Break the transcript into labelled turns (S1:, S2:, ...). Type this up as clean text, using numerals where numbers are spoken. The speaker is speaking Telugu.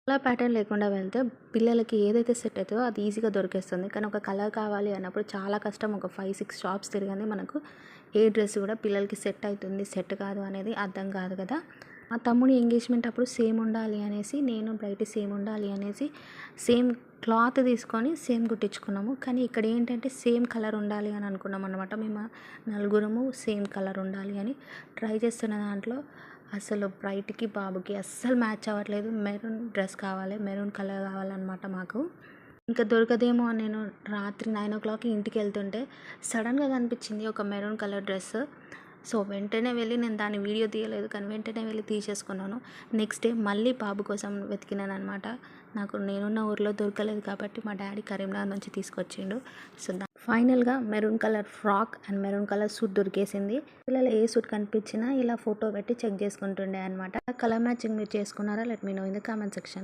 S1: కలర్ ప్యాటర్న్ లేకుండా వెళ్తే పిల్లలకి ఏదైతే సెట్ అవుతుందో అది ఈజీగా దొరికేస్తుంది. కానీ ఒక కలర్ కావాలి అన్నప్పుడు చాలా కష్టం. ఒక 5-6 షాప్స్ తిరగంది మనకు ఏ డ్రెస్ కూడా పిల్లలకి సెట్ అవుతుంది, సెట్ కాదు అనేది అర్థం కాదు కదా. మా తమ్ముడి ఎంగేజ్మెంట్ అప్పుడు సేమ్ ఉండాలి అనేసి, నేను బ్రైట్ సేమ్ ఉండాలి అనేసి సేమ్ క్లాత్ తీసుకొని సేమ్ కుట్టించుకున్నాము. కానీ ఇక్కడ ఏంటంటే సేమ్ కలర్ ఉండాలి అని అనుకున్నాం అనమాట. మేము నలుగురము సేమ్ కలర్ ఉండాలి అని ట్రై చేస్తున్న దాంట్లో అసలు బ్రైట్కి బాబుకి అస్సలు మ్యాచ్ అవ్వట్లేదు. మెరూన్ డ్రెస్ కావాలి, మెరూన్ కలర్ కావాలన్నమాట మాకు. ఇంకా దొరకదేమో అని నేను రాత్రి 9 ఇంటికి వెళ్తుంటే సడన్గా కనిపించింది ఒక మెరూన్ కలర్ డ్రెస్. సో వెంటనే వెళ్ళి, నేను దాని వీడియో తీయలేదు కానీ వెంటనే వెళ్ళి తీసేసుకున్నాను. నెక్స్ట్ డే మళ్ళీ బాబు కోసం వెతికినాను అనమాట. నాకు నేనున్న ఊర్లో దొరకలేదు కాబట్టి మా డాడీ కరీంనగర్ నుంచి తీసుకొచ్చిండు. సో ఫైనల్గా maroon colour frock and maroon colour suit దొరికేసింది. పిల్లలు ఏ సూట్ కనిపించినా ఇలా ఫోటో పెట్టి చెక్ చేసుకుంటుండే అనమాట. కలర్ మ్యాచింగ్ మీరు చేసుకున్నారా? Let me know in the comment section.